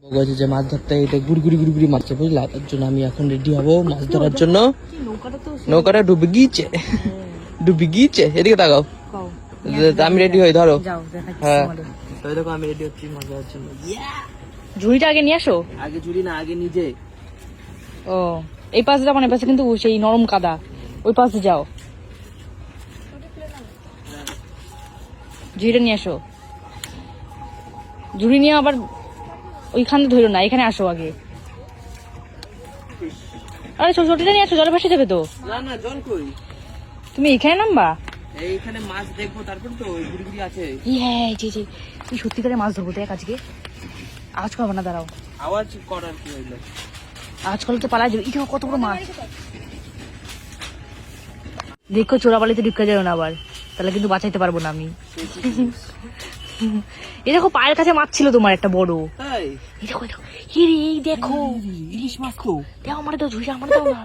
বলছে যে মাছ ধরতে এটা গুড়ি গুড়ি গুড়ি গুড়ি মারছে বুঝলা, তার জন্য আমি এখন রেডি হবো মাছ ধরার জন্য। নৌকাটা ডুবে গিয়েছে, ডুবে গিয়েছে। এদিকে তাকাও, আমি রেডি হই, ধরো। হ্যাঁ দেখো আমি রেডি হচ্ছি মাছ ধরার জন্য। ঝুড়িটা আগে নিয়ে আসো। আগে ঝুড়ি না, আগে নিজে। ও এই পাশে যাবো না, এই পাশে কিন্তু সেই নরম কাদা, ওই পাশে যাও। ঝুড়িটা নিয়ে আসো। ঝুড়ি নিয়ে আবার ওইখানে ধরো না, এখানে আসো আগে। আরে ছোটটা নিয়ে আসো, জলে ভাসে যাবে তো। না না, জল কই? তুমি এখানে নামবা, এইখানে মাছ দেখবো, তারপর তো ওই গুড়ি গুড়ি আছে। হ্যাঁ তুই সত্যিকারে মাছ ধরবো দেখ আজকে। আজ করবো না, দাঁড়াও। আওয়াজ করার কি হইলো? আজ করলে তো পালাই যাবে। এটা কত বড় মাছ দেখো, চোরাবালিতে ঢুকে যাবে না আবার, তাহলে কিন্তু বাঁচাইতে পারবো না আমি। এই দেখো পায়ের কাছে মাছ ছিল তোমার একটা বড়। এই দেখো এই দেখো ইলিশ মাছ তো। দাও আমার, দাও ঝুড়িটা আমার, দাও না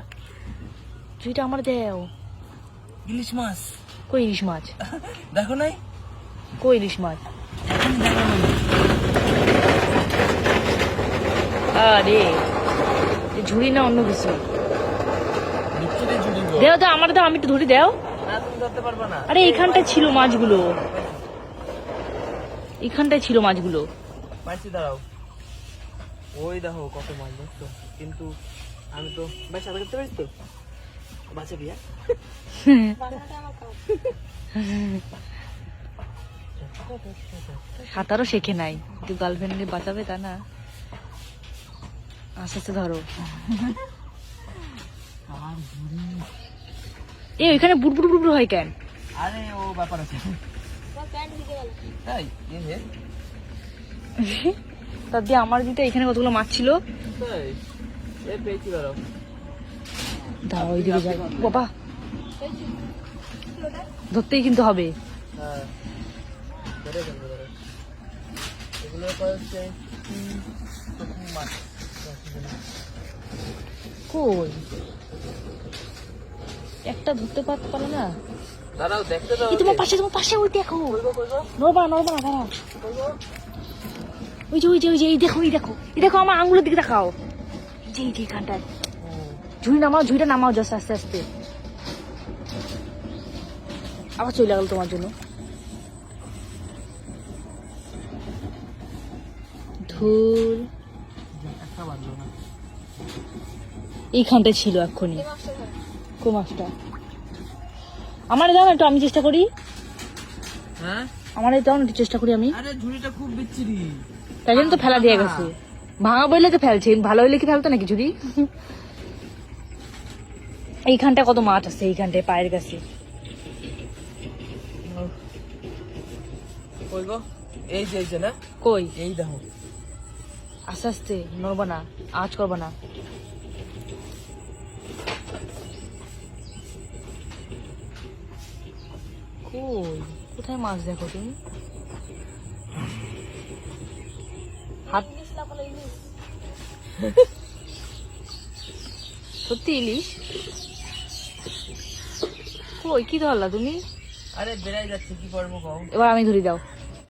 ঝুড়িটা আমার দাও। ইলিশ মাছ কই ইলিশ মাছ? দেখো নাই? কই ইলিশ মাছ? আরে ঝুড়ি না অন্য কিছু? দেও দাও আমার, দাও আমি একটু ধরি, দাও। আরে এইখানটায় ছিল মাছগুলো, এইখানটায় ছিল মাছগুলো। মাছি দাঁড়াও, ওই দেখো কত মাছ দেখছো, কিন্তু আমি তো ভাই সাঁতার কাটতে পারিস তো? বাঁচা বিয়া সাঁতারও শেখে নাই, কিন্তু গার্লফ্রেন্ড বাঁচাবে তা না। আস্তে আস্তে ধরো। এই ওইখানে বুট বুট বুট হয় কেন? আরে ও ব্যাপার আছে তাই। তার দিয়ে আমার দিতে এখানে কতগুলো মাছ ছিল। পেয়েছি ধরো। দাও ওইদিকে যাই বাবা, ধরতেই কিন্তু হবে। হ্যাঁ ধরে ফেলবো, ধরো। এগুলো হচ্ছে মাছ। কই একটা ধরতে পারলো না। দাঁড়াও দেখতে দাও। তোমার পাশে ওই দেখো, নড়বা না দাঁড়াও। ওই যে এই দেখো এই দেখো আমার আঙুলের দিকে দেখাও। এই যে এখানটায় ঝুড়িটা নামাও জাস্ট আস্তে আস্তে। আবার চলে গেল তোমার জন্য। ধুর, এইখানটায় ছিল এক্ষুনি। কো মাছটা আমার দাও না একটু, আমি চেষ্টা করি। হ্যাঁ আমার দাও না একটু চেষ্টা করি আমি। আরে ঝুড়িটা খুব বিচ্ছিরি, তাই জন্য তো ফেলা দিয়ে গেছে। ভাঙা বইলে তো ফেলছে, ভালো হইলে কি ফেলতো নাকি ঝুড়ি? এইখানটায় কত মাছ আছে, এইখানটায় পায়ের কাছে। কই গো? এই যে না, কই? এই দেখো। আস্তে আস্তে, নড়বা না, আওয়াজ করবা না। কই কোথায় মাছ দেখো তুমি? হাত সত্যি ইলিশ? কই কি ধরলা তুমি? আরে বেড়াই যাচ্ছে, কি করবো কও? এবার আমি ধরি, দাও।